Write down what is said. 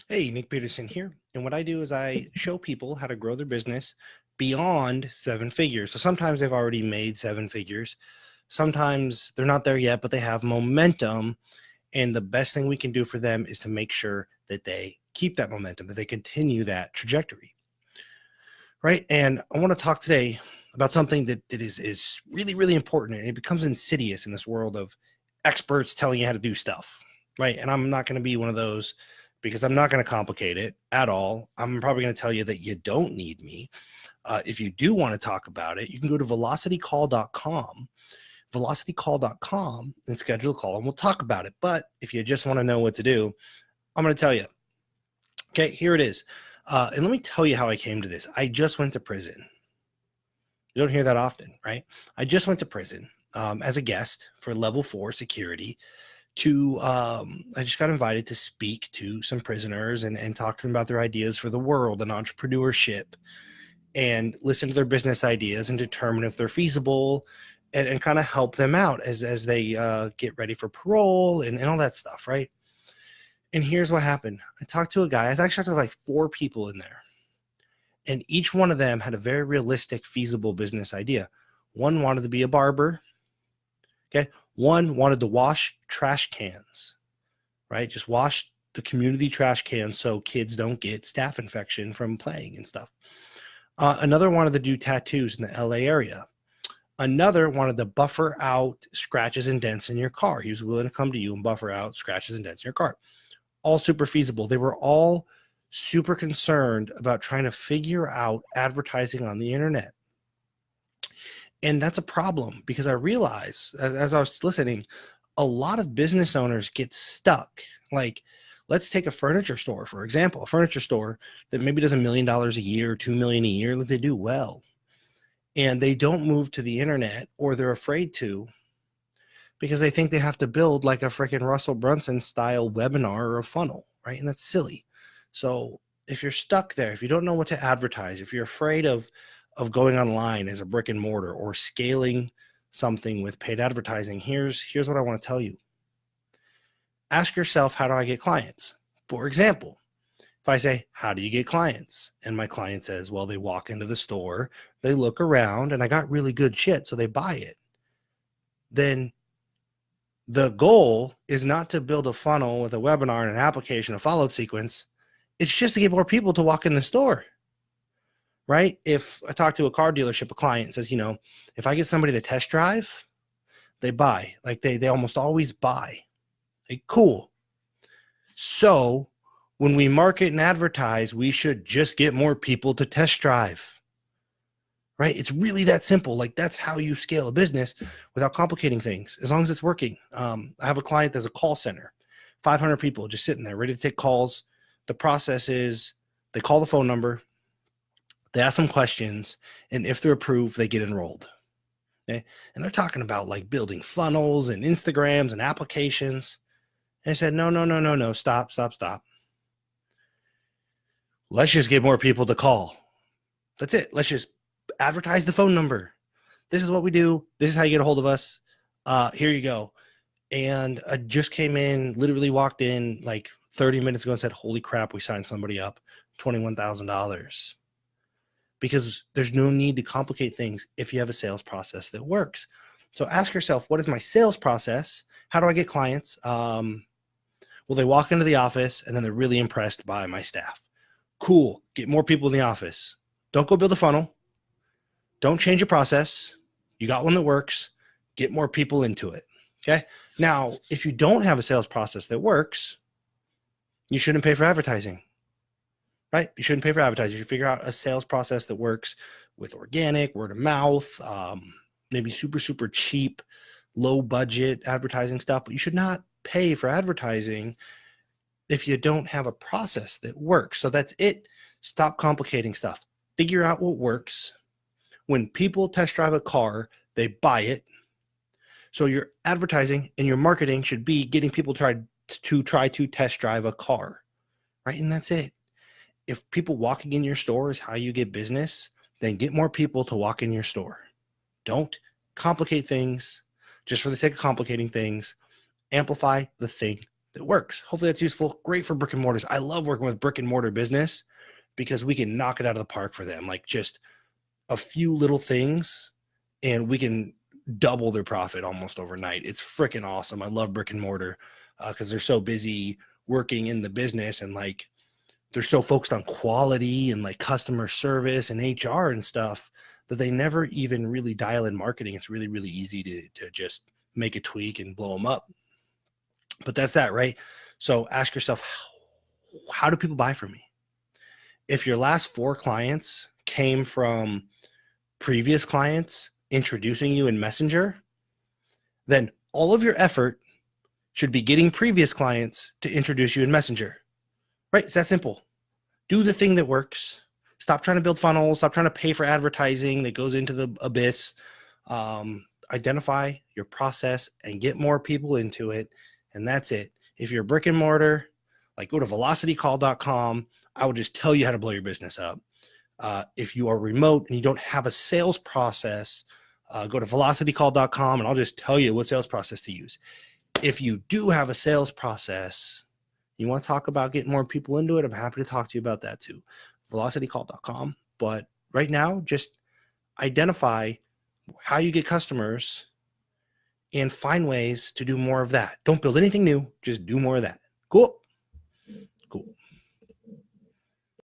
Hey, Nic Peterson here. And what I do is I show people how to grow their business beyond seven figures. So sometimes they've already made seven figures. Sometimes they're not there yet, but they have momentum. And the best thing we can do for them is to make sure that they keep that momentum, that they continue that trajectory. Right. And I want to talk today about something that is really, really important. And it becomes insidious in this world of experts telling you how to do stuff. Right. And I'm not going to be one of those because I'm not going to complicate it at all. I'm probably going to tell you that you don't need me. If you do want to talk about it, you can go to velocitycall.com and schedule a call and we'll talk about it. But if you just want to know what to do, I'm going to tell you. Okay, here it is. And let me tell you how I came to this. I just went to prison. You don't hear that often, right? I just went to prison as a guest for level 4 security I just got invited to speak to some prisoners and talk to them about their ideas for the world and entrepreneurship and listen to their business ideas and determine if they're feasible and kind of help them out as they get ready for parole and all that stuff, right? And here's what happened. I talked to a guy. I actually talked to like 4 people in there. And each one of them had a very realistic, feasible business idea. One wanted to be a barber. Okay. One wanted to wash trash cans, right? Just wash the community trash cans so kids don't get staph infection from playing and stuff. Another wanted to do tattoos in the LA area. Another wanted to buffer out scratches and dents in your car. He was willing to come to you and buffer out scratches and dents in your car. All super feasible. They were all super concerned about trying to figure out advertising on the internet. And that's a problem because I realized as I was listening, a lot of business owners get stuck. Like, let's take a furniture store, for example, a furniture store that maybe does $1 million a year, 2 million a year, that they do well. And they don't move to the internet, or they're afraid to, because they think they have to build like a freaking Russell Brunson style webinar or a funnel, right? And that's silly. So if you're stuck there, if you don't know what to advertise, if you're afraid of going online as a brick and mortar or scaling something with paid advertising, here's what I want to tell you. Ask yourself, how do I get clients? For example, if I say, how do you get clients? And my client says, well, they walk into the store, they look around, and I got really good shit, so they buy it. Then the goal is not to build a funnel with a webinar and an application, a follow-up sequence. It's just to get more people to walk in the store, right? If I talk to a car dealership, a client says, if I get somebody to test drive, they buy. Like they almost always buy. Like, cool. So when we market and advertise, we should just get more people to test drive, right? It's really that simple. Like, that's how you scale a business without complicating things, as long as it's working. I have a client that's a call center, 500 people just sitting there ready to take calls. The process is they call the phone number, they ask some questions, and if they're approved, they get enrolled. Okay? And they're talking about like building funnels and Instagrams and applications. And I said, no, stop. Let's just get more people to call. That's it. Let's just advertise the phone number. This is what we do. This is how you get a hold of us. Here you go. And I just came in, literally walked in like 30 minutes ago and said, holy crap, we signed somebody up, $21,000. Because there's no need to complicate things if you have a sales process that works. So ask yourself, what is my sales process? How do I get clients? Well, they walk into the office and then they're really impressed by my staff. Cool. Get more people in the office. Don't go build a funnel. Don't change your process. You got one that works. Get more people into it. Okay. Now, if you don't have a sales process that works, you shouldn't pay for advertising, right? You shouldn't pay for advertising. You should figure out a sales process that works with organic, word of mouth, maybe super, super cheap, low budget advertising stuff, but you should not pay for advertising if you don't have a process that works. So that's it. Stop complicating stuff. Figure out what works. When people test drive a car, they buy it. So your advertising and your marketing should be getting people to try to test drive a car, right? And that's it. If people walking in your store is how you get business, then get more people to walk in your store. Don't complicate things just for the sake of complicating things. Amplify the thing that works. Hopefully that's useful. Great for brick and mortars. I love working with brick and mortar business because we can knock it out of the park for them. Like just a few little things and we can double their profit almost overnight. It's freaking awesome. I love brick and mortar because they're so busy working in the business and like they're so focused on quality and like customer service and HR and stuff that they never even really dial in marketing. It's really, really easy to just make a tweak and blow them up. But that's that, right? So ask yourself, how do people buy from me? If your last 4 clients came from previous clients introducing you in Messenger, then all of your effort should be getting previous clients to introduce you in Messenger, right? It's that simple. Do the thing that works. Stop trying to build funnels. Stop trying to pay for advertising that goes into the abyss. Identify your process and get more people into it. And that's it. If you're a brick and mortar, like go to velocitycall.com. I will just tell you how to blow your business up. If you are remote and you don't have a sales process, go to velocitycall.com and I'll just tell you what sales process to use. If you do have a sales process, you want to talk about getting more people into it, I'm happy to talk to you about that too. velocitycall.com. But right now, just identify how you get customers and find ways to do more of that. Don't build anything new, just do more of that. Cool.